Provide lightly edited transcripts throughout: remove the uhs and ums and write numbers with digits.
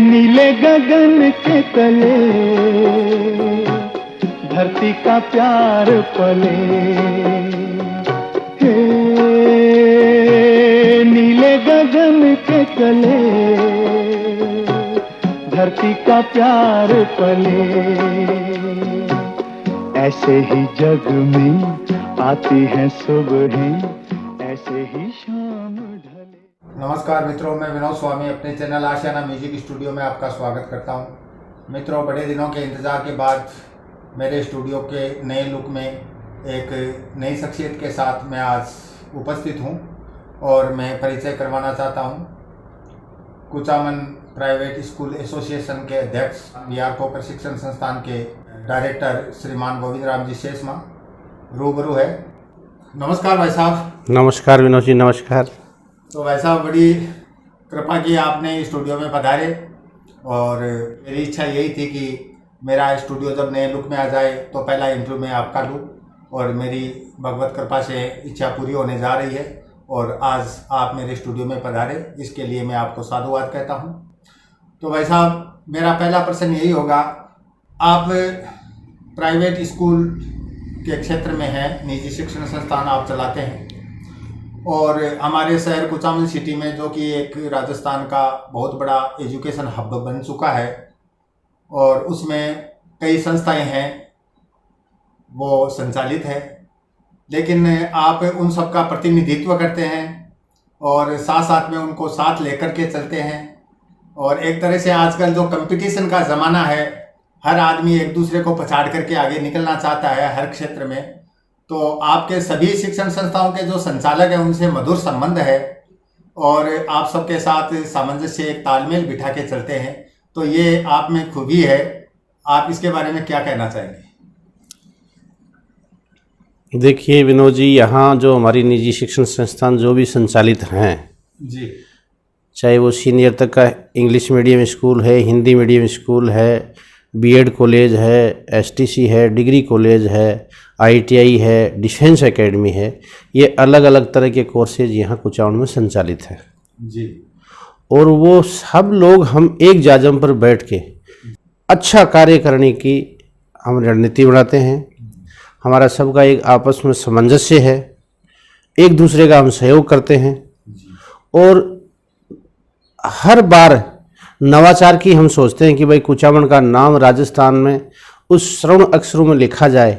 नीले गगन के तले धरती का प्यार पले, नीले गगन के तले धरती का प्यार पले। ऐसे ही जग में आती है सुबहें, ऐसे ही शाम ढले। नमस्कार मित्रों, मैं विनोद स्वामी अपने चैनल आशियाना म्यूजिक स्टूडियो में आपका स्वागत करता हूं। मित्रों, बड़े दिनों के इंतज़ार के बाद मेरे स्टूडियो के नए लुक में एक नई शख्सियत के साथ मैं आज उपस्थित हूं और मैं परिचय करवाना चाहता हूं। कुचामन प्राइवेट स्कूल एसोसिएशन के अध्यक्ष, बिहार को प्रशिक्षण संस्थान के डायरेक्टर श्रीमान गोविंद राम जी शेषमा रूबरू है। नमस्कार भाई साहब। नमस्कार विनोद जी, नमस्कार। तो भाई साहब, बड़ी कृपा की आपने स्टूडियो में पधारे और मेरी इच्छा यही थी कि मेरा स्टूडियो जब नए लुक में आ जाए तो पहला इंटरव्यू मैं आपका लूँ, और मेरी भगवत कृपा से इच्छा पूरी होने जा रही है और आज आप मेरे स्टूडियो में पधारे, इसके लिए मैं आपको साधुवाद कहता हूँ। तो भाई साहब, मेरा पहला प्रश्न यही होगा, आप प्राइवेट स्कूल के क्षेत्र में हैं, निजी शिक्षण संस्थान आप चलाते हैं और हमारे शहर कुचामन सिटी में, जो कि एक राजस्थान का बहुत बड़ा एजुकेशन हब बन चुका है और उसमें कई संस्थाएं हैं वो संचालित है, लेकिन आप उन सब का प्रतिनिधित्व करते हैं और साथ साथ में उनको साथ लेकर के चलते हैं। और एक तरह से आजकल जो कंपटीशन का ज़माना है, हर आदमी एक दूसरे को पछाड़ करके आगे निकलना चाहता है हर क्षेत्र में, तो आपके सभी शिक्षण संस्थाओं के जो संचालक हैं उनसे मधुर संबंध है और आप सबके साथ सामंजस्य, एक तालमेल बिठा के चलते हैं, तो ये आप में खूबी है। आप इसके बारे में क्या कहना चाहेंगे? देखिए विनोद जी, यहाँ जो हमारी निजी शिक्षण संस्थान जो भी संचालित हैं जी, चाहे वो सीनियर तक का इंग्लिश मीडियम स्कूल है, हिंदी मीडियम स्कूल है, बीएड कॉलेज है, एसटीसी है, डिग्री कॉलेज है, आईटीआई है, डिफेंस एकेडमी है, ये अलग अलग तरह के कोर्सेज यहाँ कुचामन में संचालित हैं जी। और वो सब लोग हम एक जाजम पर बैठ के अच्छा कार्य करने की हम रणनीति बनाते हैं। हमारा सबका एक आपस में सामंजस्य है, एक दूसरे का हम सहयोग करते हैं और हर बार नवाचार की हम सोचते हैं कि भाई कुचामन का नाम राजस्थान में उस स्वर्ण अक्षरों में लिखा जाए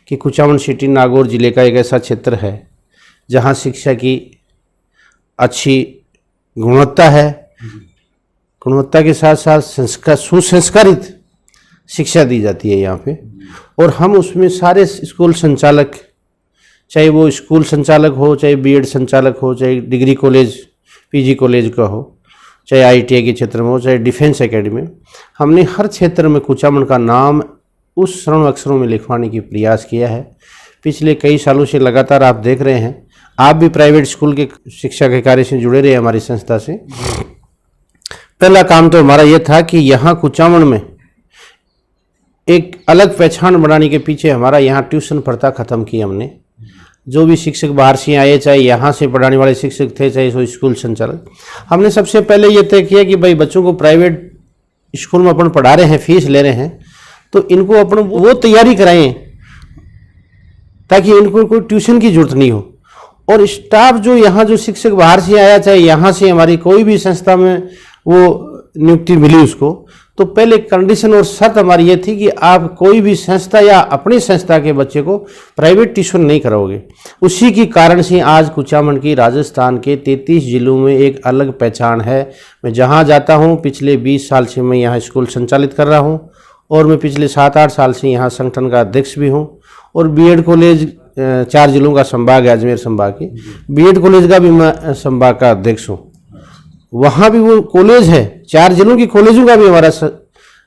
कि कुचामन सिटी नागौर जिले का एक ऐसा क्षेत्र है जहां शिक्षा की अच्छी गुणवत्ता है, गुणवत्ता के साथ साथ सुसंस्कारित शिक्षा दी जाती है यहाँ पे। और हम उसमें सारे स्कूल संचालक, चाहे वो स्कूल संचालक हो, चाहे बीएड संचालक हो, चाहे डिग्री कॉलेज पीजी कॉलेज का हो, चाहे आईटीआई के क्षेत्र में हो, चाहे डिफेंस एकेडमी, हमने हर क्षेत्र में कुचामन का नाम उस स्वर्ण अक्षरों में लिखवाने की प्रयास किया है। पिछले कई सालों से लगातार आप देख रहे हैं, आप भी प्राइवेट स्कूल के शिक्षा के कार्य से जुड़े रहे हमारी संस्था से। पहला काम तो हमारा ये था कि यहाँ कुचामन में एक अलग पहचान बनाने के पीछे हमारा यहाँ ट्यूशन प्रथा ख़त्म की हमने। जो भी शिक्षक बाहर से आए, चाहे यहाँ से पढ़ाने वाले शिक्षक थे, चाहे सो स्कूल संचालक, हमने सबसे पहले ये तय किया कि भाई बच्चों को प्राइवेट स्कूल में अपन पढ़ा रहे हैं, फीस ले रहे हैं, तो इनको अपन वो तैयारी कराएं ताकि इनको कोई ट्यूशन की जरूरत नहीं हो। और स्टाफ जो यहाँ जो शिक्षक बाहर से आया, चाहे यहाँ से हमारी कोई भी संस्था में वो नियुक्ति मिली उसको, तो पहले कंडीशन और शर्त हमारी ये थी कि आप कोई भी संस्था या अपनी संस्था के बच्चे को प्राइवेट ट्यूशन नहीं कराओगे। उसी के कारण से आज कुचामन की राजस्थान के 33 जिलों में एक अलग पहचान है। मैं जहाँ जाता हूँ, पिछले 20 साल से मैं यहाँ स्कूल संचालित कर रहा हूँ और मैं पिछले 7-8 साल से यहाँ संगठन का अध्यक्ष भी हूँ। और बीएड कॉलेज 4 जिलों का संभाग है, अजमेर संभाग के बीएड कॉलेज का भी मैं संभाग का अध्यक्ष हूँ। वहाँ भी वो कॉलेज है, 4 जिलों की कॉलेजों का भी हमारा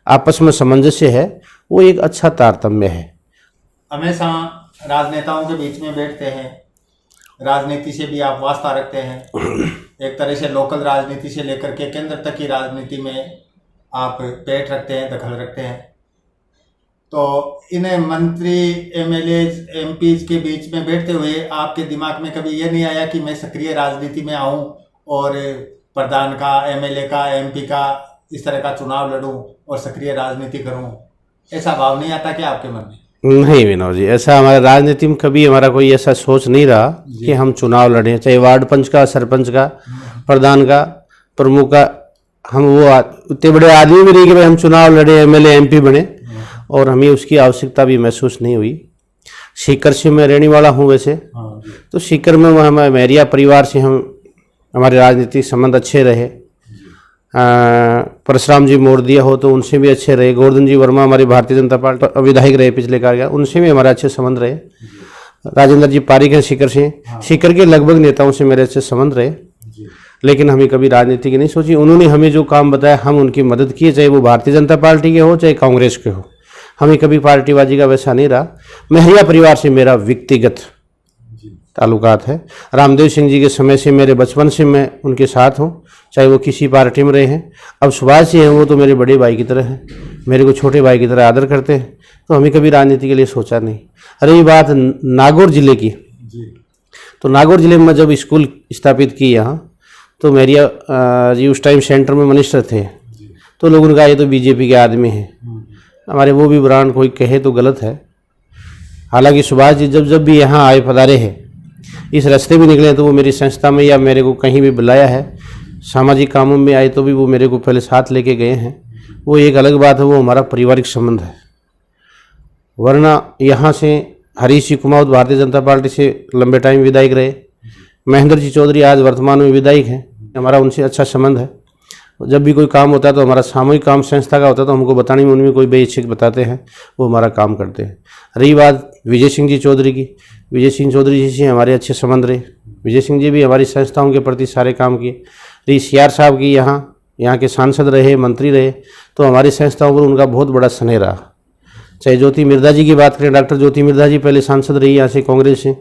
आपस में सामंजस्य है, वो एक अच्छा तारतम्य है। हमेशा राजनेताओं के बीच में बैठते हैं, राजनीति से भी आप वास्ता रखते हैं, एक तरह से लोकल राजनीति से लेकर के केंद्र तक की राजनीति में आप पेट रखते हैं, दखल रखते हैं। तो इन्हें मंत्री, एमएलएज, एमपीज के बीच में बैठते हुए आपके दिमाग में कभी ये नहीं आया कि मैं सक्रिय राजनीति में आऊं और प्रधान का, एमएलए का, एमपी का, इस तरह का चुनाव लड़ूं और सक्रिय राजनीति करूं, ऐसा भाव नहीं आता क्या आपके मन में? नहीं विनोद जी, ऐसा हमारे राजनीति में कभी हमारा कोई ऐसा सोच नहीं रहा कि हम चुनाव लड़ें, चाहे वार्ड पंच का, सरपंच का, प्रधान का, प्रमुख का। हम वो इतने बड़े आदमी भी नहीं कि भाई हम चुनाव लड़े, एमएलए एमपी बने, और हमें उसकी आवश्यकता भी महसूस नहीं हुई। सीकर से मैं रहने वाला हूँ वैसे, तो सीकर में हमारे मेरिया परिवार से हमारे राजनीतिक संबंध अच्छे रहे। परशुराम जी मोरदिया हो तो उनसे भी अच्छे रहे। गोवर्धन जी वर्मा हमारी भारतीय जनता पार्टी विधायक रहे पिछले कार्यकाल, उनसे भी हमारे अच्छे संबंध रहे। राजेंद्र जी पारिक हैं सीकर से, सीकर के लगभग नेताओं से मेरे अच्छे संबंध रहे, लेकिन हमें कभी राजनीति की नहीं सोची। उन्होंने हमें जो काम बताया हम उनकी मदद किए, चाहे वो भारतीय जनता पार्टी के हो चाहे कांग्रेस के हो। हमें कभी पार्टीबाजी का वैसा नहीं रहा। मेहरिया परिवार से मेरा व्यक्तिगत ताल्लुकात है। रामदेव सिंह जी के समय से, मेरे बचपन से मैं उनके साथ हूँ, चाहे वो किसी पार्टी में रहे हैं। अब सुभाष जी हैं, वो तो मेरे बड़े भाई की तरह हैं, मेरे को छोटे भाई की तरह आदर करते हैं, तो हमें कभी राजनीति के लिए सोचा नहीं। रही बात नागौर जिले की, तो नागौर जिले में जब स्कूल स्थापित की यहाँ, तो मेरिया जी उस टाइम सेंटर में मिनिस्टर थे, तो लोगों ने कहा ये तो बीजेपी के आदमी हैं। हमारे वो भी ब्रांड कोई कहे तो गलत है। हालांकि सुभाष जी जब भी यहाँ आए पधारे हैं, इस रास्ते भी निकले तो वो मेरी संस्था में या मेरे को कहीं भी बुलाया है, सामाजिक कामों में आए तो भी वो मेरे को पहले साथ लेके गए हैं। वो एक अलग बात है, वो हमारा पारिवारिक संबंध है। वरना यहाँ से हरीश जी कुमावत भारतीय जनता पार्टी से लंबे टाइम विधायक रहे। महेंद्र जी चौधरी आज वर्तमान में विधायक हैं, हमारा उनसे अच्छा संबंध है। जब भी कोई काम होता है तो हमारा सामूहिक काम संस्था का होता है तो हमको बताने में उनमें कोई बेहिचक बताते हैं, वो हमारा काम करते हैं। रही बात विजय सिंह जी चौधरी की, विजय सिंह चौधरी जी से हमारे अच्छे संबंध रहे। विजय सिंह जी भी हमारी संस्थाओं के प्रति सारे काम किए। रही सीआर साहब की, यहाँ के सांसद रहे, मंत्री रहे, तो हमारी संस्थाओं पर उनका बहुत बड़ा स्नेह रहा। चाहे ज्योति मिर्धा जी की बात करें, डॉक्टर ज्योति मिर्धा जी पहले सांसद रही यहाँ से कांग्रेस से,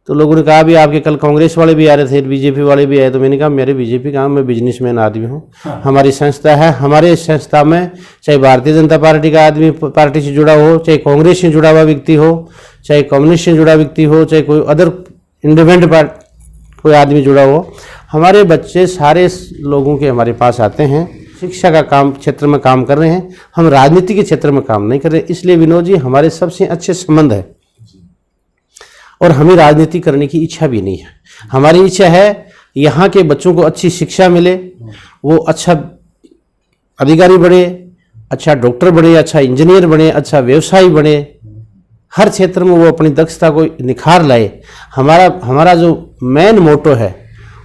तो लोगों ने कहा भी आपके कल कांग्रेस वाले भी आ रहे थे, बीजेपी वाले भी आए, तो मैंने कहा मेरे बीजेपी का, मैं बिजनेसमैन आदमी हूँ। हमारी संस्था है, हमारे संस्था में चाहे भारतीय जनता पार्टी का आदमी पार्टी से जुड़ा हो, चाहे कांग्रेस से जुड़ा हुआ व्यक्ति हो, चाहे कम्युनिस्ट से जुड़ा व्यक्ति हो, चाहे कोई अदर इंडिपेंडेंट पार्टी कोई आदमी जुड़ा हो, हमारे बच्चे सारे लोगों के हमारे पास आते हैं। शिक्षा का काम क्षेत्र में काम कर रहे हैं, हम राजनीति के क्षेत्र में काम नहीं कर रहे। इसलिए विनोद जी हमारे सबसे अच्छे संबंध है, और हमें राजनीति करने की इच्छा भी नहीं है। हमारी इच्छा है यहाँ के बच्चों को अच्छी शिक्षा मिले, वो अच्छा अधिकारी बने, अच्छा डॉक्टर बने, अच्छा इंजीनियर बने, अच्छा व्यवसायी बने, हर क्षेत्र में वो अपनी दक्षता को निखार लाए। हमारा जो मेन मोटो है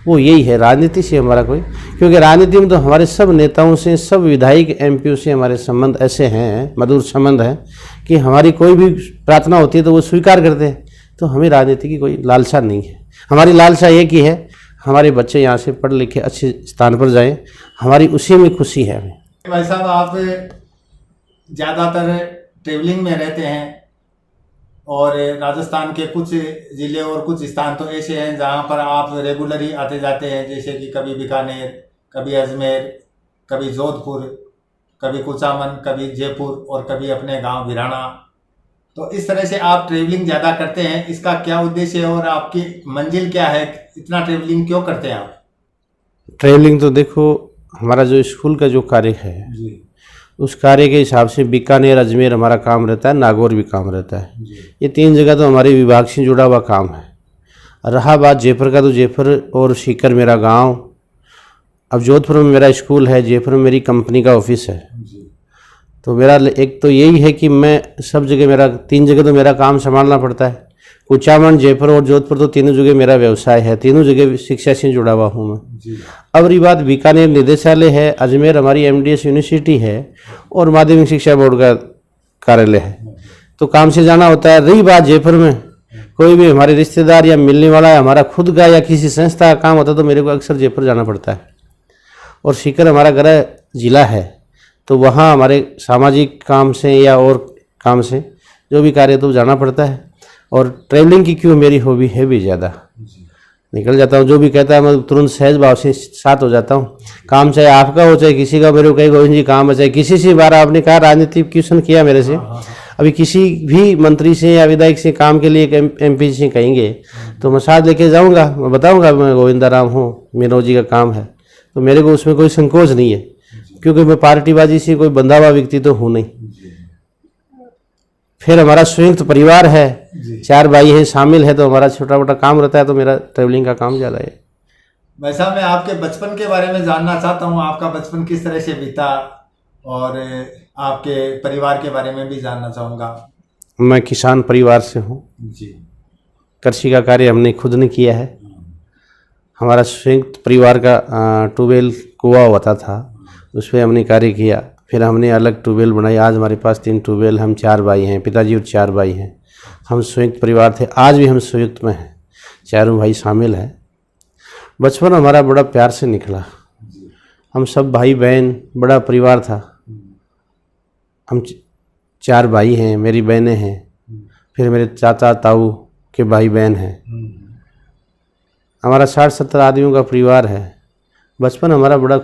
वो यही है। राजनीति से हमारा कोई, क्योंकि राजनीति में तो हमारे सब नेताओं से, सब विधायक एमपी से हमारे संबंध ऐसे हैं, मधुर संबंध हैं कि हमारी कोई भी प्रार्थना होती है तो वो स्वीकार करते हैं। तो हमें राजनीति की कोई लालसा नहीं है। हमारी लालसा एक ही है, हमारे बच्चे यहाँ से पढ़ लिखे अच्छे स्थान पर जाएं, हमारी उसी में खुशी है हमें। भाई साहब, आप ज़्यादातर ट्रेवलिंग में रहते हैं, और राजस्थान के कुछ ज़िले और कुछ स्थान तो ऐसे हैं जहाँ पर आप रेगुलर ही आते जाते हैं, जैसे कि कभी बीकानेर, कभी अजमेर, कभी जोधपुर, कभी कुचामन, कभी जयपुर और कभी अपने गांव भिराना। तो इस तरह से आप ट्रेवलिंग ज़्यादा करते हैं, इसका क्या उद्देश्य है और आपकी मंजिल क्या है? इतना ट्रेवलिंग क्यों करते हैं आप? ट्रेवलिंग तो देखो, हमारा जो स्कूल का जो कार्य है जी, उस कार्य के हिसाब से बीकानेर, अजमेर हमारा काम रहता है, नागौर भी काम रहता है। ये 3 जगह तो हमारे विभाग से जुड़ा हुआ काम है। रहा बात जयपुर का, तो जयपुर और सीकर मेरा गांव। अब जोधपुर में मेरा स्कूल है, जयपुर में मेरी कंपनी का ऑफिस है। तो मेरा एक तो यही है कि मैं सब जगह, मेरा 3 जगह तो मेरा काम संभालना पड़ता है। कुचामन, जयपुर और जोधपुर तो तीनों जगह मेरा व्यवसाय है, तीनों जगह शिक्षा से जुड़ा हुआ हूँ मैं। अब रही बात बीकानेर निदेशालय है, अजमेर हमारी MDS यूनिवर्सिटी है और माध्यमिक शिक्षा बोर्ड का कार्यालय है, तो काम से जाना होता है। रही बात जयपुर में, कोई भी हमारे रिश्तेदार या मिलने वाला है, हमारा खुद का या किसी संस्था का काम होता है तो मेरे को अक्सर जयपुर जाना पड़ता है। और सीकर हमारा गृह जिला है, तो वहाँ हमारे सामाजिक काम से या और काम से जो भी कार्य तो जाना पड़ता है। और ट्रैवलिंग की क्यों मेरी हॉबी है भी ज़्यादा, निकल जाता हूँ। जो भी कहता है मैं तुरंत सहज भाव से साथ हो जाता हूँ। काम चाहे आपका हो चाहे किसी का, मेरे को कहीं गोविंद जी काम है, चाहे किसी से बार आपने कहा राजनीति क्वेश्चन किया मेरे से, अभी किसी भी मंत्री से या विधायक से काम के लिए MP से कहेंगे तो मैं साथ लेके जाऊंगा, मैं बताऊंगा मैं गोविंदा राम हूँ, मीनू जी का काम है। तो मेरे को उसमें कोई संकोच नहीं है, क्योंकि मैं पार्टीबाजी से कोई बंधा हुआ व्यक्ति तो हूँ नहीं। फिर हमारा संयुक्त परिवार है, 4 भाई हैं शामिल है, तो हमारा छोटा मोटा काम रहता है, तो मेरा ट्रेवलिंग का काम ज़्यादा है। भाई साहब, मैं आपके बचपन के बारे में जानना चाहता हूँ, आपका बचपन किस तरह से बीता, और आपके परिवार के बारे में भी जानना चाहूँगा। मैं किसान परिवार से हूँ जी। कृषि का कार्य हमने खुद ने किया है। हमारा संयुक्त परिवार का ट्यूबवेल कुआं होता था, उस पर हमने कार्य किया। फिर हमने अलग ट्यूबवेल बनाई। आज हमारे पास 3 ट्यूबवेल, हम 4 भाई हैं, पिताजी और 4 भाई हैं। हम संयुक्त परिवार थे, आज भी हम संयुक्त में हैं, चारों भाई शामिल हैं। बचपन हमारा बड़ा प्यार से निकला। हम सब भाई बहन, बड़ा परिवार था। हम 4 भाई हैं, मेरी बहनें हैं, फिर मेरे चाचा ताऊ के भाई बहन हैं। हमारा 60-70 आदमियों का परिवार है। बचपन हमारा बड़ा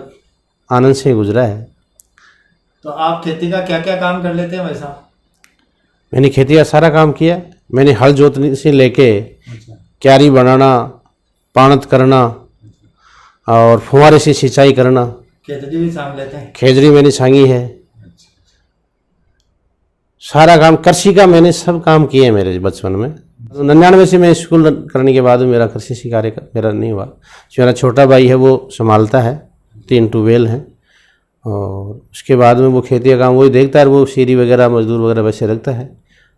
आनंद से गुजरा है। तो आप खेती का क्या क्या काम कर लेते हैं भाई साहब? मैंने खेती का सारा काम किया। मैंने हल जोतने से लेके क्यारी बनाना, पाणत करना और फुहारे से सिंचाई करना। खेजड़ी भी सांग लेते हैं? खेजड़ी मैंने सांगी है। सारा काम कृषि का मैंने सब काम किए हैं मेरे बचपन में। 99 से मैं स्कूल करने के बाद मेरा कृषि से कार्य मेरा नहीं हुआ। जो मेरा छोटा भाई है वो संभालता है, 3 ट्यूबवेल हैं, और उसके बाद में वो खेती का काम वही देखता है। वो सीरी वगैरह मजदूर वगैरह वैसे रखता है,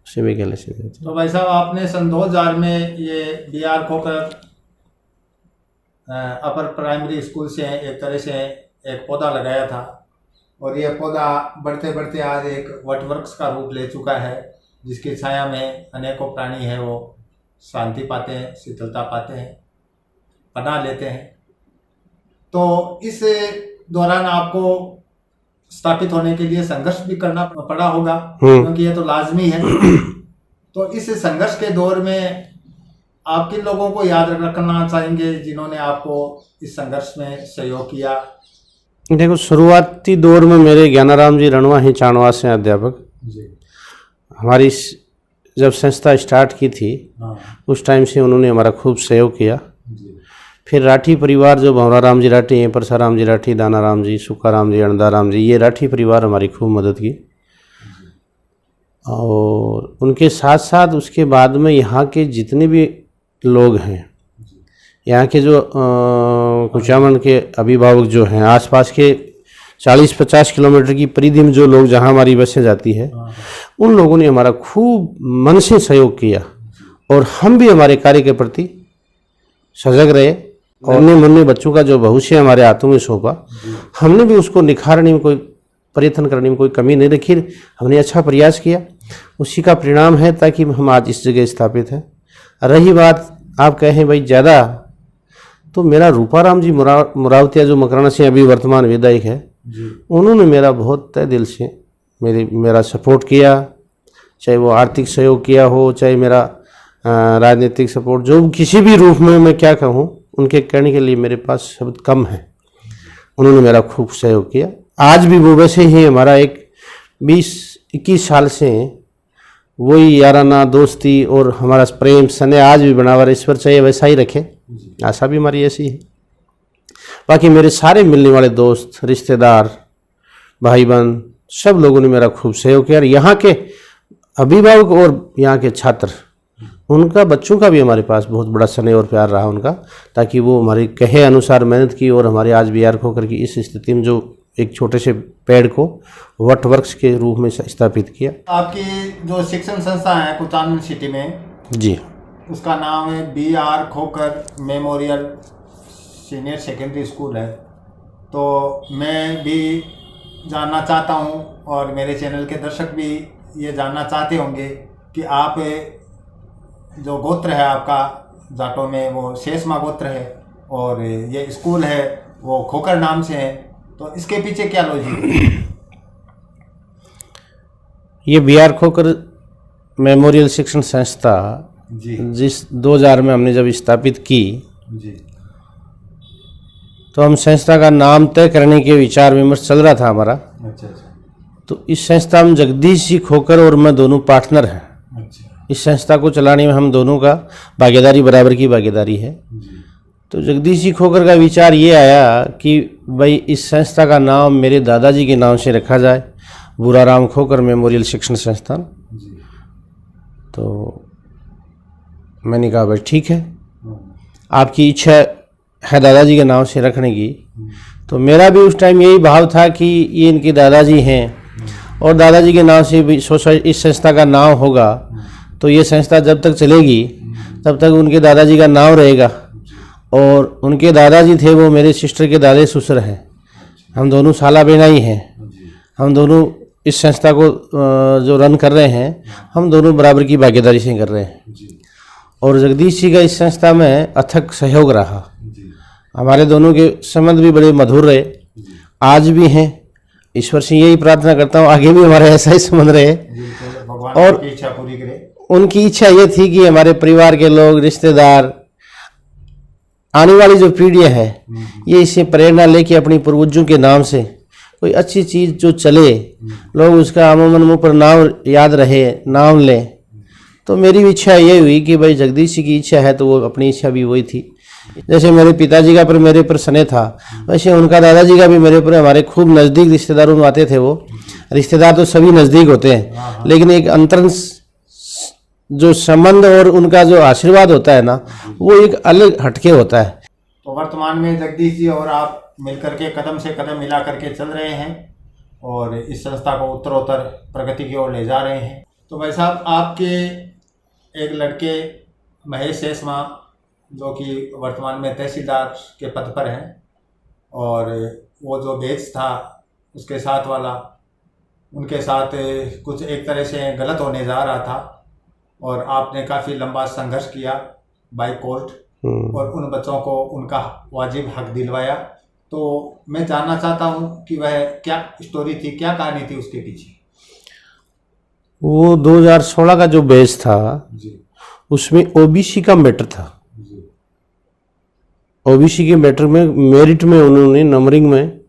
उससे भी क्या लेते हैं। तो भाई साहब, आपने सन 2000 में ये BR खोकर अपर प्राइमरी स्कूल से एक तरह से एक पौधा लगाया था, और ये पौधा बढ़ते बढ़ते आज एक वटवृक्ष का रूप ले चुका है, जिसकी छाया में अनेकों प्राणी हैं वो शांति पाते हैं, शीतलता पाते हैं, पनाह लेते हैं। तो इस दौरान आपको स्थापित होने के लिए संघर्ष भी करना पड़ा होगा, क्योंकि ये तो लाजमी है। तो इस संघर्ष के दौर में आप किन लोगों को याद रखना चाहेंगे जिन्होंने आपको इस संघर्ष में सहयोग किया? देखो, शुरुआती दौर में मेरे ज्ञानाराम जी रणवा ही चाणवा से अध्यापक जी। हमारी जब संस्था स्टार्ट की थी, उस टाइम से उन्होंने हमारा खूब सहयोग किया। फिर राठी परिवार जो भंवरा राम जी राठी हैं, परसाराम जी राठी, दाना राम जी, सुखा राम जी, अणदा राम जी, ये राठी परिवार हमारी खूब मदद की। और उनके साथ साथ उसके बाद में यहाँ के जितने भी लोग हैं, यहाँ के जो कुचामन के अभिभावक जो हैं, आसपास के 40-50 किलोमीटर की परिधि में जो लोग जहाँ हमारी बसें जाती है, उन लोगों ने हमारा खूब मन से सहयोग किया, और हम भी हमारे कार्य के प्रति सजग रहे। और नन्हे मुन्ने बच्चों का जो भविष्य हमारे हाथों में सौंपा, हमने भी उसको निखारने में कोई प्रयत्न करने में कोई कमी नहीं रखी। हमने अच्छा प्रयास किया, उसी का परिणाम है ताकि हम आज इस जगह स्थापित हैं। रही बात आप कहें भाई ज़्यादा, तो मेरा रूपाराम जी मुरावतिया जो मकराना से अभी वर्तमान विधायक है, उन्होंने मेरा बहुत तय दिल से मेरा सपोर्ट किया, चाहे वो आर्थिक सहयोग किया हो, चाहे मेरा राजनीतिक सपोर्ट, जो किसी भी रूप में मैं क्या कहूँ, उनके कहने के लिए मेरे पास शब्द कम है। उन्होंने मेरा खूब सहयोग किया। आज भी वो वैसे ही हमारा एक 20-21 साल से वही याराना दोस्ती और हमारा प्रेम स्नेह आज भी बना हुआ। ईश्वर चाहिए वैसा ही रखे, आशा भी हमारी ऐसी है। बाकी मेरे सारे मिलने वाले दोस्त, रिश्तेदार, भाई बहन, सब लोगों ने मेरा खूब सहयोग किया। यहाँ के अभिभावक और यहाँ के छात्र, उनका बच्चों का भी हमारे पास बहुत बड़ा स्नेह और प्यार रहा उनका, ताकि वो हमारे कहे अनुसार मेहनत की और हमारे आज BR खोकर की इस स्थिति में जो एक छोटे से पेड़ को वटवृक्ष के रूप में स्थापित किया। आपकी जो शिक्षण संस्था है कुचामन सिटी में जी, उसका नाम है BR खोकर मेमोरियल सीनियर सेकेंडरी स्कूल है। तो मैं भी जानना चाहता हूँ, और मेरे चैनल के दर्शक भी ये जानना चाहते होंगे कि आप जो गोत्र है आपका जाटों में, वो शेषमा गोत्र है, और ये स्कूल है वो खोकर नाम से है, तो इसके पीछे क्या लॉजिक है? ये BR खोकर मेमोरियल शिक्षण संस्था जी, जिस 2000 में हमने जब स्थापित की जी, तो हम संस्था का नाम तय करने के विचार विमर्श चल रहा था हमारा। अच्छा अच्छा, तो इस संस्था में जगदीश जी खोकर और मैं दोनों पार्टनर हैं। अच्छा इस संस्था को चलाने में हम दोनों का भागीदारी बराबर की भागीदारी है। जी। तो जगदीश जी खोकर का विचार ये आया कि भाई इस संस्था का नाम मेरे दादाजी के नाम से रखा जाए, बुराराम खोकर मेमोरियल शिक्षण संस्थान। जी। तो मैंने कहा भाई ठीक है, हम्म, आपकी इच्छा है दादाजी के नाम से रखने की। तो मेरा भी उस टाइम यही भाव था कि ये इनके दादाजी हैं और दादाजी के नाम से भी सोसाइटी इस संस्था का नाम होगा, तो ये संस्था जब तक चलेगी तब तक उनके दादाजी का नाम रहेगा। और उनके दादाजी थे वो मेरे सिस्टर के दादे ससुर हैं, हम दोनों साला बेनाई हैं। हम दोनों इस संस्था को जो रन कर रहे हैं हम दोनों बराबर की भागीदारी से कर रहे हैं। जी। और जगदीश जी का इस संस्था में अथक सहयोग रहा। जी। हमारे दोनों के संबंध भी बड़े मधुर रहे, आज भी हैं। ईश्वर से यही प्रार्थना करता हूँ आगे भी हमारे ऐसा ही संबंध रहे। बिल्कुल, भगवान और आपकी इच्छा पूरी करे। उनकी इच्छा ये थी कि हमारे परिवार के लोग, रिश्तेदार, आने वाली जो पीढ़ियाँ है ये इससे प्रेरणा लेके अपनी पूर्वजों के नाम से कोई अच्छी चीज़ जो चले, लोग उसका अमूमन मुँह पर नाम याद रहे, नाम लें। तो मेरी भी इच्छा ये हुई कि भाई जगदीश जी की इच्छा है तो वो अपनी इच्छा भी वही थी। जैसे मेरे पिताजी का पर मेरे पर स्नेह था, वैसे उनका दादाजी का भी मेरे पर, हमारे खूब नज़दीक रिश्तेदारों में आते थे वो। रिश्तेदार तो सभी नज़दीक होते हैं, लेकिन एक अंतरंग जो संबंध और उनका जो आशीर्वाद होता है ना, वो एक अलग हटके होता है। तो वर्तमान में जगदीश जी और आप मिलकर के कदम से कदम मिला करके चल रहे हैं और इस संस्था को उत्तरोत्तर प्रगति की ओर ले जा रहे हैं। तो भाई साहब, आपके एक लड़के महेश शेषमा जो कि वर्तमान में तहसीलदार के पद पर हैं, और वो जो बेच था उसके साथ वाला, उनके साथ कुछ एक तरह से गलत होने जा रहा था और आपने काफ़ी लंबा संघर्ष किया बाय कोर्ट और उन बच्चों को उनका वाजिब हक दिलवाया। तो मैं जानना चाहता हूँ कि वह क्या स्टोरी थी, क्या कहानी थी उसके पीछे। वो 2016 का जो बैच था जी। उसमें ओबीसी का मैटर था। जी। ओबीसी के मैटर में मेरिट में उन्होंने नंबरिंग में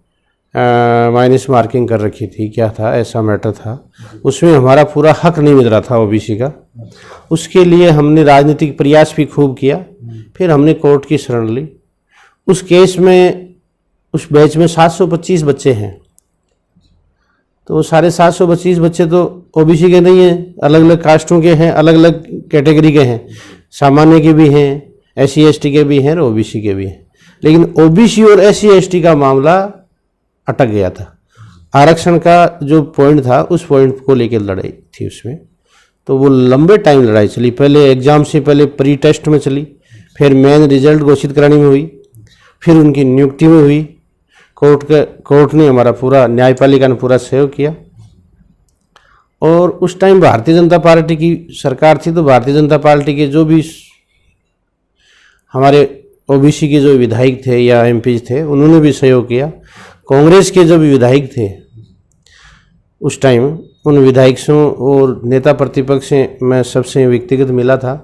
माइनस मार्किंग कर रखी थी, क्या था ऐसा मैटर था। उसमें हमारा पूरा हक नहीं मिल रहा था ओबीसी का। उसके लिए हमने राजनीतिक प्रयास भी खूब किया, फिर हमने कोर्ट की शरण ली। उस केस में उस बैच में 725 बच्चे हैं, तो सारे 725 बच्चे तो ओबीसी के नहीं हैं, अलग अलग कास्टों के हैं, अलग अलग कैटेगरी के हैं, सामान्य के भी हैं, SC ST के भी हैं और ओबीसी के भी हैं। लेकिन ओबीसी और SC ST का मामला अटक गया था। आरक्षण का जो पॉइंट था उस पॉइंट को लेकर लड़ाई थी उसमें, तो वो लंबे टाइम लड़ाई चली। पहले एग्ज़ाम से पहले प्री टेस्ट में चली, फिर मेन रिजल्ट घोषित कराने में हुई, फिर उनकी नियुक्ति में हुई। कोर्ट ने हमारा पूरा, न्यायपालिका ने पूरा सहयोग किया। और उस टाइम भारतीय जनता पार्टी की सरकार थी, तो भारतीय जनता पार्टी के जो भी हमारे ओबीसी के जो विधायक थे या MP थे उन्होंने भी सहयोग किया। कांग्रेस के जो भी विधायक थे उस टाइम, उन विधायकों और नेता प्रतिपक्ष से मैं सबसे व्यक्तिगत मिला था,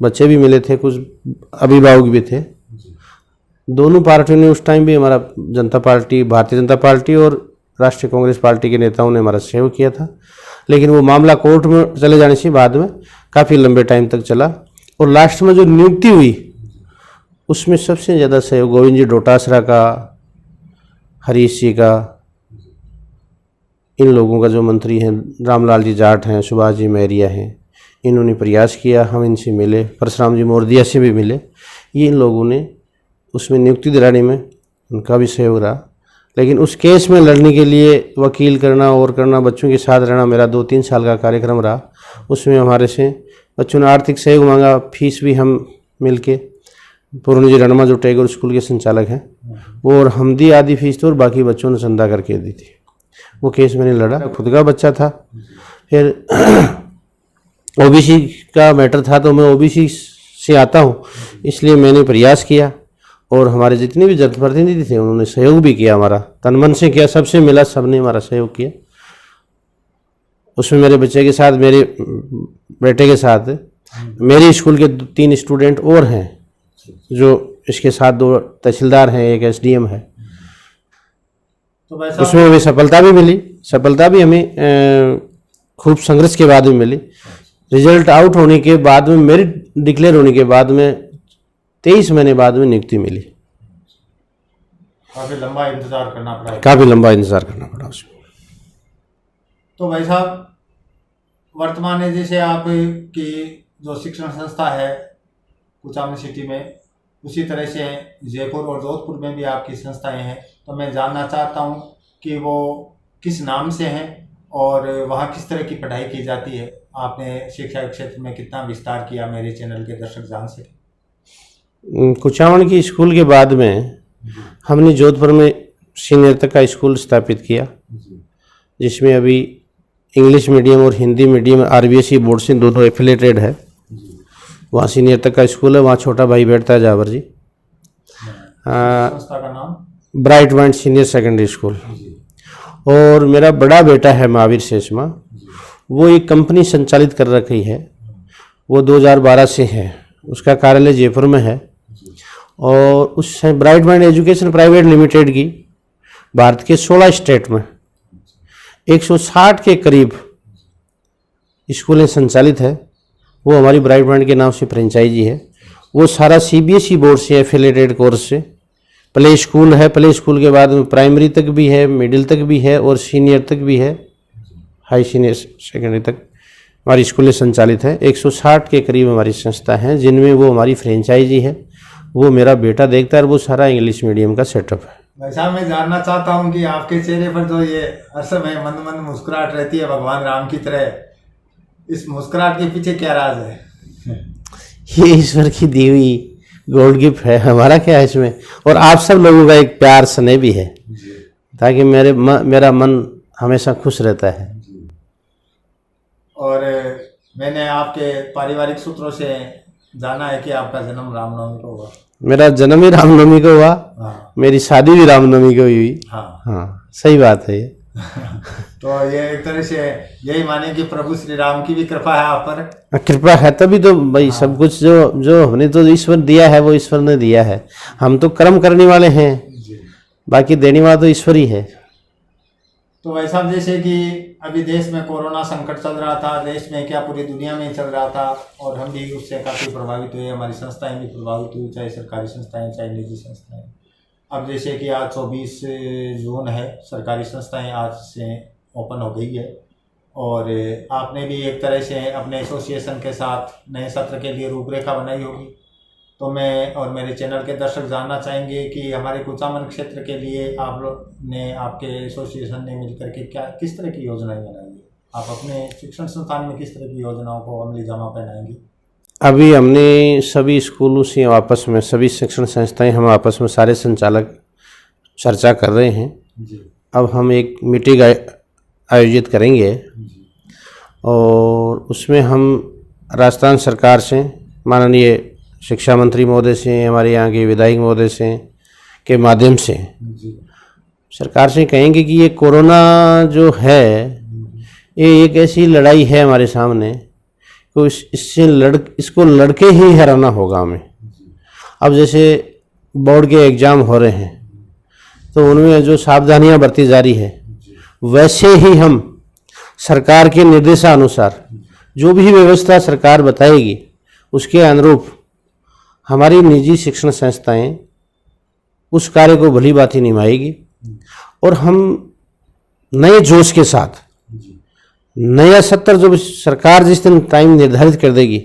बच्चे भी मिले थे, कुछ अभिभावक भी थे। दोनों पार्टियों ने उस टाइम भी, हमारा जनता पार्टी, भारतीय जनता पार्टी और राष्ट्रीय कांग्रेस पार्टी के नेताओं ने हमारा सहयोग किया था। लेकिन वो मामला कोर्ट में चले जाने से बाद में काफ़ी लंबे टाइम तक चला। और लास्ट में जो नियुक्ति हुई उसमें सबसे ज़्यादा सहयोग गोविंद जी डोटासरा का, हरीश जी का, इन लोगों का, जो मंत्री हैं रामलाल जी जाट हैं, सुभाष जी मैरिया हैं, इन्होंने प्रयास किया। हम इनसे मिले, परशुराम जी मोरदिया से भी मिले। ये इन लोगों ने उसमें नियुक्ति दिलाने में उनका भी सहयोग रहा। लेकिन उस केस में लड़ने के लिए वकील करना और करना, बच्चों के साथ रहना, मेरा 2-3 साल का कार्यक्रम रहा। उसमें हमारे से बच्चों ने आर्थिक सहयोग मांगा, फीस भी हम मिल के, पूर्ण जी रणमा जो टैगोर स्कूल के संचालक हैं वो और हम दी आधी फीस, तो और बाकी बच्चों ने चंदा करके दी थी। वो केस मैंने लड़ा, खुद का बच्चा था। फिर ओबीसी का मैटर था, तो मैं ओबीसी से आता हूँ, इसलिए मैंने प्रयास किया। और हमारे जितने भी जनप्रतिनिधि थे उन्होंने सहयोग भी किया, हमारा तन मन से किया, सबसे मिला, सबने हमारा सहयोग किया। उसमें मेरे बच्चे के साथ, मेरे बेटे के साथ मेरे स्कूल के 3 स्टूडेंट और हैं, जो इसके साथ 2 तहसीलदार हैं, एक SDM है। तो वैसा उसमें भी सफलता भी मिली। सफलता भी हमें खूब संघर्ष के बाद में मिली। रिजल्ट आउट होने के बाद में, मेरिट डिक्लेयर होने के बाद में 23 महीने बाद में नियुक्ति मिली। काफी लंबा इंतजार करना पड़ा। काफ़ी लंबा इंतजार करना पड़ा उसमें। तो भाई साहब, वर्तमान में जैसे आपकी जो शिक्षण संस्था है कुचामन सिटी में, उसी तरह से जयपुर और जोधपुर में भी आपकी संस्थाएं हैं। तो मैं जानना चाहता हूं कि वो किस नाम से हैं और वहाँ किस तरह की पढ़ाई की जाती है। आपने शिक्षा के क्षेत्र में कितना विस्तार किया, मेरे चैनल के दर्शक जान सके। कुचामन की स्कूल के बाद में हमने जोधपुर में सीनियर तक का स्कूल स्थापित किया, जिसमें अभी इंग्लिश मीडियम और हिंदी मीडियम RBSE बोर्ड से दोनों एफिलेटेड है। वहाँ सीनियर तक का स्कूल है, वहाँ छोटा भाई बैठता है जावर जी। संस्था का नाम bright mind senior secondary school. और मेरा बड़ा बेटा है महावीर शेषमा, वो एक कंपनी संचालित कर रखी है, वो 2012 से है, उसका कार्यालय जयपुर में है। और उस bright mind education private limited की भारत के 16 स्टेट में 160 के करीब स्कूलें संचालित है। वो हमारी ब्राइट माइंड के नाम से फ्रेंचाइजी है। वो सारा CBSE बोर्ड से एफिलेटेड कोर्स से प्ले स्कूल है, प्ले स्कूल के बाद में प्राइमरी तक भी है, मिडिल तक भी है और सीनियर तक भी है, हाई सीनियर सेकेंडरी तक हमारी स्कूलें संचालित है। 160 के करीब हमारी संस्था हैं, जिनमें वो हमारी फ्रेंचाइजी है, वो मेरा बेटा देखता है और वो सारा इंग्लिश मीडियम का सेटअप है। भाई साहब, मैं जानना चाहता हूँ कि आपके चेहरे पर जो ये हर समय मंद मंद मुस्कुराहट रहती है भगवान राम की तरह, इस मुस्कुराहट के पीछे क्या राज है? ये ईश्वर की दी हुई गॉड गिफ्ट है, हमारा क्या है इसमें। और आप सब लोगों का एक प्यार स्नेह भी है, ताकि मेरा मन हमेशा खुश रहता है। और मैंने आपके पारिवारिक सूत्रों से जाना है कि आपका जन्म रामनवमी को हुआ। मेरा जन्म ही रामनवमी को हुआ। हाँ। मेरी शादी भी रामनवमी को हुई। हाँ, सही बात है ये। तो ये एक तरह से यही माने कि प्रभु श्री राम की भी कृपा है आप पर। कृपा है तभी तो भाई सब कुछ जो हमने तो ईश्वर दिया है वो ईश्वर ने दिया है। हम तो कर्म करने वाले हैं, बाकी देने वाला तो ईश्वर ही है। तो भाई साहब, जैसे कि अभी देश में कोरोना संकट चल रहा था, देश में क्या पूरी दुनिया में चल रहा था, और हम भी उससे काफ़ी प्रभावित हुए, हमारी संस्थाएं भी प्रभावित हुई, चाहे सरकारी संस्थाएं चाहे निजी संस्थाएं। अब जैसे कि आज 24 जून है, सरकारी संस्थाएं आज से ओपन हो गई है, और आपने भी एक तरह से अपने एसोसिएशन के साथ नए सत्र के लिए रूपरेखा बनाई होगी। तो मैं और मेरे चैनल के दर्शक जानना चाहेंगे कि हमारे कुचामन क्षेत्र के लिए आप लोग ने, आपके एसोसिएशन ने मिलकर के किस तरह की योजनाएं बनाई है? आप अपने शिक्षण संस्थान में किस तरह की योजनाओं को अमली जामा पहनाएंगे? अभी हमने सभी स्कूलों से आपस में, सभी शिक्षण संस्थाएं हम आपस में सारे संचालक चर्चा कर रहे हैं जी। अब हम एक मीटिंग आयोजित करेंगे और उसमें हम राजस्थान सरकार से, माननीय शिक्षा मंत्री महोदय से, हमारे यहाँ के विधायक महोदय से के माध्यम से सरकार से कहेंगे कि ये कोरोना जो है ये एक ऐसी लड़ाई है हमारे सामने, तो इसको लड़के ही हराना होगा हमें। अब जैसे बोर्ड के एग्ज़ाम हो रहे हैं तो उनमें जो सावधानियां बरती जा रही है, वैसे ही हम सरकार के निर्देशानुसार जो भी व्यवस्था सरकार बताएगी उसके अनुरूप हमारी निजी शिक्षण संस्थाएं उस कार्य को भली भांति निभाएगी और हम नए जोश के साथ नया सत्र जो सरकार जिस दिन टाइम निर्धारित कर देगी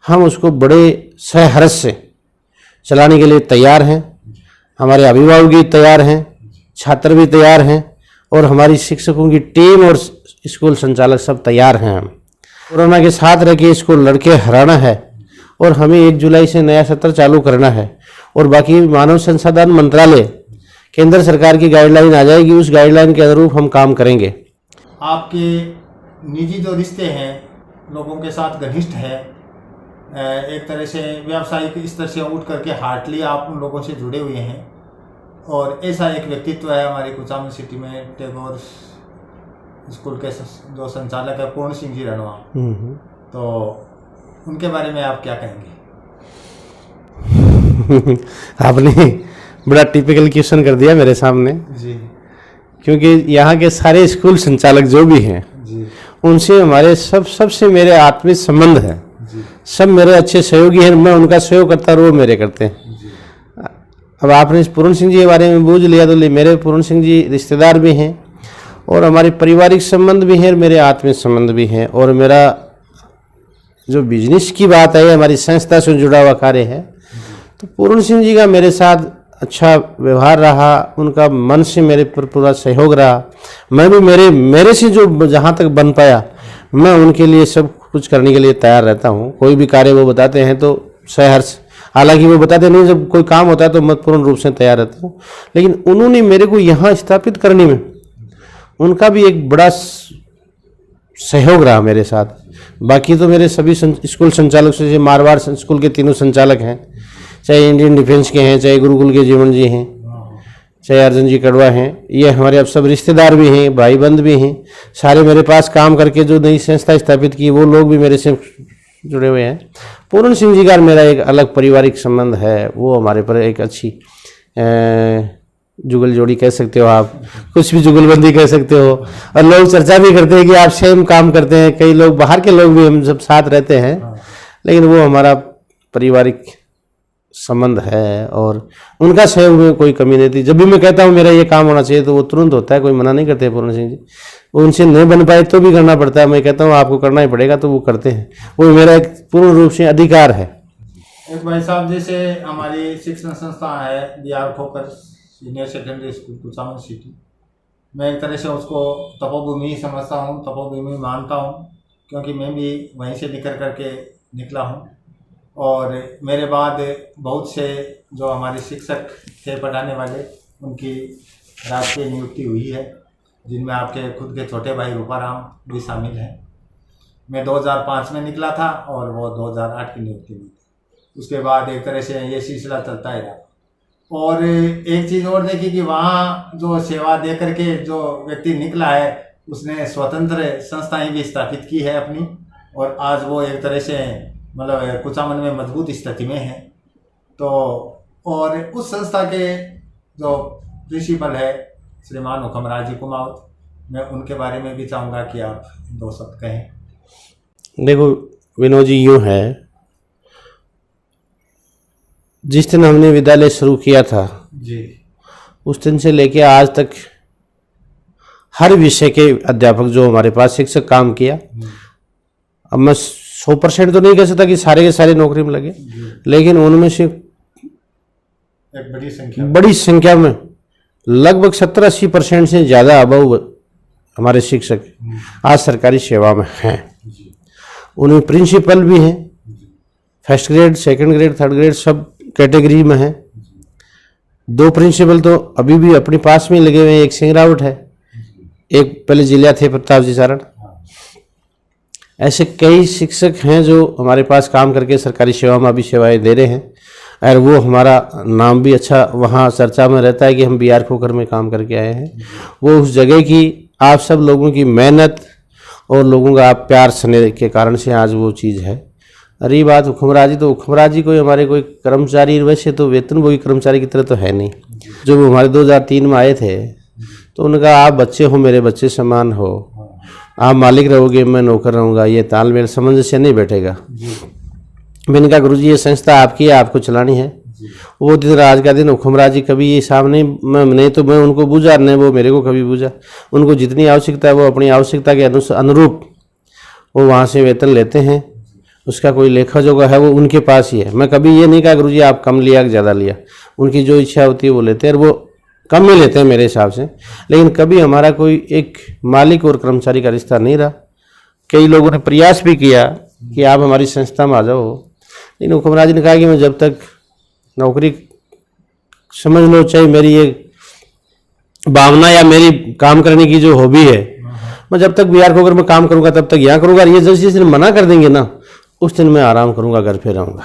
हम उसको बड़े सहर्ष से चलाने के लिए तैयार हैं। हमारे अभिभावक भी तैयार हैं, छात्र भी तैयार हैं और हमारी शिक्षकों की टीम और स्कूल संचालक सब तैयार हैं। हम कोरोना के साथ रह के इसको लड़के हराना है और हमें 1 जुलाई से नया सत्र चालू करना है। और बाकी मानव संसाधन मंत्रालय केंद्र सरकार की गाइडलाइन आ जाएगी, उस गाइडलाइन के अनुरूप हम काम करेंगे। आपके निजी जो रिश्ते हैं लोगों के साथ घनिष्ठ है, एक तरह से व्यावसायिक स्तर से उठ करके हार्टली आप उन लोगों से जुड़े हुए हैं, और ऐसा एक व्यक्तित्व है हमारी कुचामन सिटी में, टैगोर स्कूल के जो संचालक है पूर्ण सिंह जी रणवा। तो उनके बारे में आप क्या कहेंगे? आपने बड़ा टिपिकल क्वेश्चन कर दिया मेरे सामने जी क्योंकि यहाँ के सारे स्कूल संचालक जो भी हैं जी उनसे हमारे सबसे मेरे आत्मीय संबंध है। जी सब मेरे अच्छे सहयोगी हैं, मैं उनका सहयोग करता और वो मेरे करते हैं। जी अब आपने पूर्ण सिंह जी के बारे में बूझ लिया, तो मेरे पूर्ण सिंह जी रिश्तेदार भी हैं और हमारे पारिवारिक संबंध भी हैं, मेरे आत्मीय संबंध भी हैं। और मेरा जो बिजनेस की बात है, हमारी संस्था से जुड़ा हुआ कार्य है, तो पूर्ण सिंह जी का मेरे साथ अच्छा व्यवहार रहा, उनका मन से मेरे पर पूरा सहयोग रहा। मैं भी मेरे से जो जहाँ तक बन पाया, मैं उनके लिए सब कुछ करने के लिए तैयार रहता हूँ। कोई भी कार्य वो बताते हैं तो सहर्ष, हालांकि वो बताते नहीं, जब कोई काम होता है तो मैं पूर्ण रूप से तैयार रहता हूँ। लेकिन उन्होंने मेरे को यहाँ स्थापित करने में उनका भी एक बड़ा सहयोग रहा मेरे साथ। बाकी तो मेरे सभी स्कूल संचालक से, मारवाड़ स्कूल के तीनों संचालक हैं, चाहे इंडियन डिफेंस के हैं, चाहे गुरुकुल के जीवन जी हैं, चाहे अर्जुन जी कड़वा हैं, ये हमारे अब सब रिश्तेदार भी हैं, भाई बंद भी हैं। सारे मेरे पास काम करके जो नई संस्था स्थापित की, वो लोग भी मेरे से जुड़े हुए हैं। पूर्ण सिंह जी का मेरा एक अलग पारिवारिक संबंध है, वो हमारे पर एक अच्छी जुगल जोड़ी कह सकते हो आप, कुछ भी जुगलबंदी कह सकते हो। और लोग चर्चा भी करते हैं कि आप सेम काम करते हैं, कई लोग बाहर के लोग भी हम सब साथ रहते हैं, लेकिन वो हमारा पारिवारिक संबंध है और उनका सहयोग में कोई कमी नहीं थी। जब भी मैं कहता हूँ मेरा ये काम होना चाहिए तो वो तुरंत होता है, कोई मना नहीं करते पूर्ण सिंह जी। वो उनसे नहीं बन पाए तो भी करना पड़ता है, मैं कहता हूँ आपको करना ही पड़ेगा, तो वो करते हैं। वो मेरा एक पूर्ण रूप से अधिकार है। एक भाई साहब, जैसे हमारी शिक्षण संस्था है BR Khokhar senior secondary school Kuchaman city, मैं एक तरह से उसको तपोभूमि ही समझता हूँ, तपोभूमि मानता हूँ, क्योंकि मैं भी वहीं से करके निकला हूँ। और मेरे बाद बहुत से जो हमारे शिक्षक थे पढ़ाने वाले, उनकी राजकीय नियुक्ति हुई है, जिनमें आपके खुद के छोटे भाई रूपाराम भी शामिल हैं। मैं 2005 में निकला था और वो 2008 की नियुक्ति हुई थी। उसके बाद एक तरह से ये सिलसिला चलता ही रहा। और एक चीज़ और देखी कि वहाँ जो सेवा दे करके जो व्यक्ति निकला है, उसने स्वतंत्र संस्थाएं भी स्थापित की है अपनी, और आज वो एक तरह से मतलब कुचामन में मजबूत स्थिति में है। तो और उस संस्था के जो प्रिंसिपल है श्रीमान हुक्मराज जी कुमावत, मैं उनके बारे में भी चाहूँगा कि आप 2 शब्द कहें। देखो विनोद जी, यूँ है, जिस दिन हमने विद्यालय शुरू किया था जी, उस दिन से लेके आज तक हर विषय के अध्यापक जो हमारे पास शिक्षक काम किया, अब मैं 100% तो नहीं कह सकता कि सारे के सारे नौकरी में लगे, लेकिन उनमें से एक बड़ी संख्या में लगभग 70-80% से ज़्यादा अबव हमारे शिक्षक आज सरकारी सेवा में हैं। उनमें प्रिंसिपल भी हैं, first grade, second grade, third grade सब कैटेगरी में हैं। 2 प्रिंसिपल तो अभी भी अपने पास में लगे हुए हैं, एक सिंगरावट है, एक पहले जिला थे प्रताप जी सारण। ऐसे कई शिक्षक हैं जो हमारे पास काम करके सरकारी सेवा में अभी सेवाएं दे रहे हैं, और वो हमारा नाम भी अच्छा वहाँ चर्चा में रहता है कि हम BR खोकर में काम करके आए हैं। वो उस जगह की आप सब लोगों की मेहनत और लोगों का आप प्यार स्नेह के कारण से आज वो चीज़ है। रही बात हुक्मराज जी, तो हुक्मराज जी कोई हमारे कोई कर्मचारी, वैसे तो वेतनभोगी कर्मचारी की तरह तो है नहीं। जब वो हमारे 2003 में आए थे तो उनका आप बच्चे हो, मेरे बच्चे समान हो, आप मालिक रहोगे, मैं नौकर रहूँगा, ये तालमेल सामंजस्य नहीं बैठेगा। मैंने कहा गुरुजी ये संस्था आपकी है, आपको चलानी है। वो दिन आज का दिन हुक्मराज जी कभी ये सामने नहीं तो मैं उनको बूझा, नहीं वो मेरे को कभी बूझा। उनको जितनी आवश्यकता है वो अपनी आवश्यकता के अनुरूप वो वहाँ से वेतन लेते हैं, उसका कोई लेखा जोखा है वो उनके पास ही है। मैं कभी ये नहीं कहा गुरुजी आप कम लिया कि ज़्यादा लिया, उनकी जो इच्छा होती है वो लेते हैं, और वो कम में लेते हैं मेरे हिसाब से। लेकिन कभी हमारा कोई एक मालिक और कर्मचारी का रिश्ता नहीं रहा। कई लोगों ने प्रयास भी किया कि आप हमारी संस्था में आ जाओ, लेकिन हुक्मराज ने कहा कि मैं जब तक नौकरी, समझ लो चाहे मेरी ये भावना या मेरी काम करने की जो हॉबी है, मैं जब तक BR खोकर में काम करूँगा तब तक यहाँ करूँगा। ये जिस दिन मना कर देंगे ना, उस दिन मैं आराम करूँगा, घर पे रहूँगा,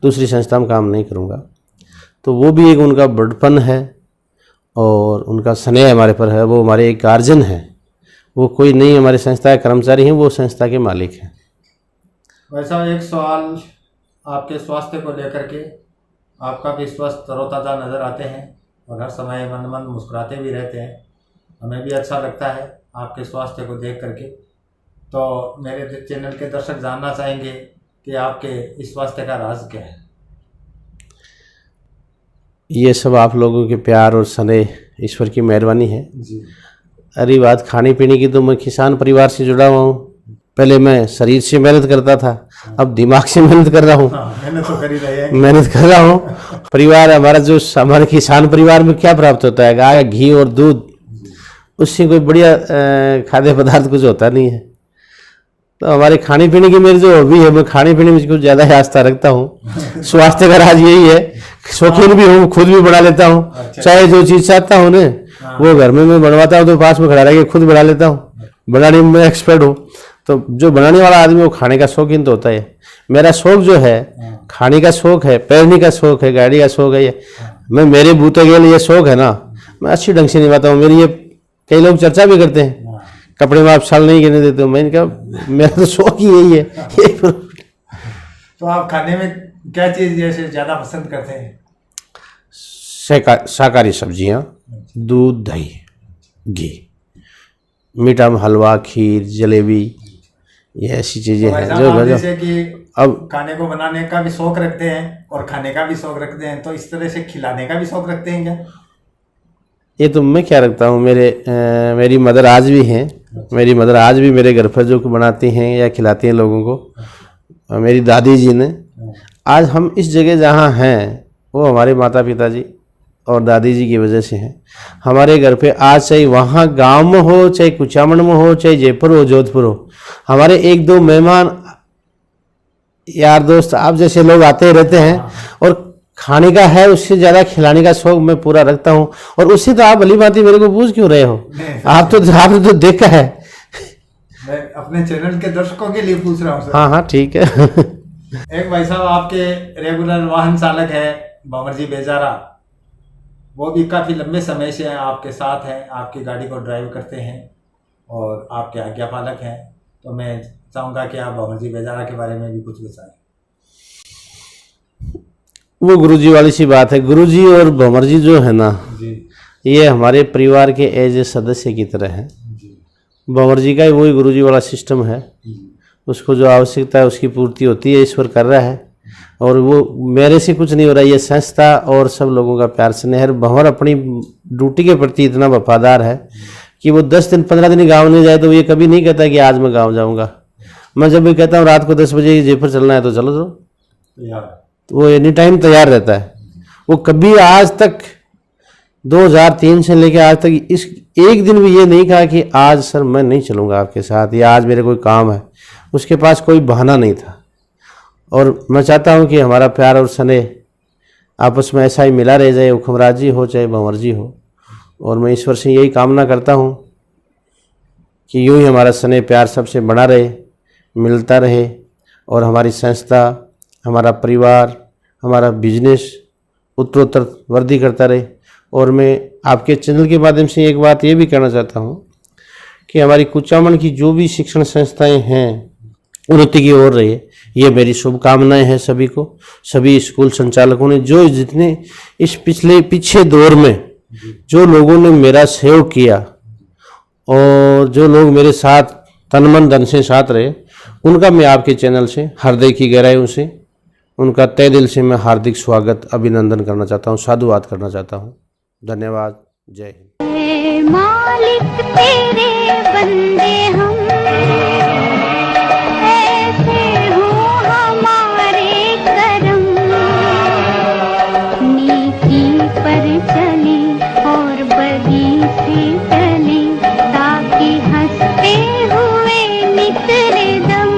दूसरी संस्था में काम नहीं करूँगा। तो वो भी एक उनका बड़पन है और उनका स्नेह हमारे पर है, वो हमारे एक गार्जियन है, वो कोई नहीं हमारी संस्था के कर्मचारी हैं, वो संस्था के मालिक हैं। वैसा एक सवाल आपके स्वास्थ्य को लेकर के, आपका भी स्वस्थ तरोताज़ा नज़र आते हैं और हर समय मन मुस्कुराते भी रहते हैं। हमें भी अच्छा लगता है आपके स्वास्थ्य को देख करके। तो मेरे चैनल के दर्शक जानना चाहेंगे कि आपके इस स्वास्थ्य का राज क्या है? ये सब आप लोगों के प्यार और स्नेह, ईश्वर की मेहरबानी है जी। अरे बात खाने पीने की, तो मैं किसान परिवार से जुड़ा हुआ हूँ। पहले मैं शरीर से मेहनत करता था, अब दिमाग से मेहनत कर रहा हूँ। मेहनत तो कर ही रहे हैं। मेहनत कर रहा हूँ। परिवार हमारा जो हमारे किसान परिवार में क्या प्राप्त होता है? गाय, घी और दूध, उससे कोई बढ़िया खाद्य पदार्थ कुछ होता नहीं है। तो हमारे खाने पीने की मेरी जो हॉबी है, मैं खाने पीने में कुछ ज़्यादा ही आस्था रखता हूँ। स्वास्थ्य का राज यही है। शौकीन भी हूँ, खुद भी बना लेता हूँ। अच्छा। चाहे जो चीज़ चाहता हूँ ना, वो घर में मैं बनवाता हूँ तो पास में खड़ा रह के खुद बना लेता हूँ। बनाने में मैं एक्सपर्ट हूँ। तो जो बनाने वाला आदमी वो खाने का शौकीन तो होता है। मेरा शौक जो है, खाने का शौक है, पहनने का शौक है, गाड़ी का शौक है। ये मैं मेरे बूते के लिए ये शौक है ना, मैं अच्छी ढंग से निभाता हूँ। मेरी ये कई लोग चर्चा भी करते हैं, कपड़े में आप छाल नहीं गिरने देते हो। मैंने कहा मेरा तो शौक ही यही है। तो आप खाने में क्या चीज़ जैसे ज़्यादा पसंद करते हैं? शाकाहारी सब्जियाँ, दूध, दही, घी, मीठा में हलवा, खीर, जलेबी, ये ऐसी चीज़ें हैं जो जैसे कि अब खाने को बनाने का भी शौक रखते हैं और खाने का भी शौक रखते हैं, तो इस तरह से खिलाने का भी शौक रखते हैं क्या? ये तो मैं क्या रखता हूँ, मेरी मदर आज भी हैं। मेरी मदर आज भी मेरे घर पर जो बनाती हैं या खिलाती हैं लोगों को। मेरी दादी जी ने, आज हम इस जगह जहाँ हैं वो हमारे माता पिता जी और दादी जी की वजह से हैं। हमारे घर पे आज चाहे वहाँ गांव में हो, चाहे कुचामन में हो, चाहे जयपुर हो, जोधपुर हो, हमारे एक दो मेहमान, यार दोस्त, आप जैसे लोग आते रहते हैं। और खाने का है, उससे ज़्यादा खिलाने का शौक मैं पूरा रखता हूँ। और उससे तो आप भली भांति मेरे को पूछ क्यों रहे हो? आपने तो देखा है। मैं अपने चैनल के दर्शकों के लिए पूछ रहा हूँ सर। हाँ ठीक है। एक भाई साहब आपके रेगुलर वाहन चालक है भंवर जी बेजारा, वो भी काफ़ी लंबे समय से आपके साथ हैं, आपकी गाड़ी को ड्राइव करते हैं और आपके आज्ञापालक हैं। तो मैं चाहूँगा कि आप भंवर जी बेजारा के बारे में भी कुछ बताएं। वो गुरुजी वाली सी बात है। गुरुजी और भंवर जी जो है ना जी, ये हमारे परिवार के एज ए सदस्य की तरह हैं। भंवर जी का ही वही गुरुजी वाला सिस्टम है। उसको जो आवश्यकता है उसकी पूर्ति होती है, ईश्वर कर रहा है। और वो मेरे से कुछ नहीं हो रहा है, ये संस्था और सब लोगों का प्यार स्नेह है। भंवर अपनी ड्यूटी के प्रति इतना वफादार है कि वो 10 दिन 15 दिन गाँव नहीं जाए तो ये कभी नहीं कहता कि आज मैं गाँव जाऊँगा। मैं जब भी कहता हूँ रात को 10 बजे जयपुर चलना है तो चलो वो एनी टाइम तैयार रहता है। वो कभी आज तक 2003 से लेकर आज तक इस एक दिन भी ये नहीं कहा कि आज सर मैं नहीं चलूँगा आपके साथ, या आज मेरे कोई काम है। उसके पास कोई बहाना नहीं था। और मैं चाहता हूँ कि हमारा प्यार और स्नेह आपस में ऐसा ही मिला रह जाए, हुक्मराज जी हो चाहे भंवर जी हो। और मैं ईश्वर से यही कामना करता हूँ कि यूँ ही हमारा स्नेह प्यार सबसे बना रहे, मिलता रहे, और हमारी संस्था, हमारा परिवार, हमारा बिजनेस उत्तरोत्तर वृद्धि करता रहे। और मैं आपके चैनल के माध्यम से एक बात ये भी कहना चाहता हूँ कि हमारी कुचामन की जो भी शिक्षण संस्थाएं हैं उन्नति की ओर रही है, ये मेरी शुभकामनाएं हैं सभी को। सभी स्कूल संचालकों ने जो जितने इस पीछे दौर में जो लोगों ने मेरा सहयोग किया और जो लोग मेरे साथ तन मन धन से साथ रहे, उनका मैं आपके चैनल से हृदय की गहराइयों से उनका तहे दिल से मैं हार्दिक स्वागत, अभिनंदन करना चाहता हूँ, साधुवाद करना चाहता हूँ। धन्यवाद। जय हिंद। मालिक तेरे बंदे हम, ऐसे हो हमारे करम, नीकी पर चले और बदी से चले, ताकि हंसते हुए निकले दम।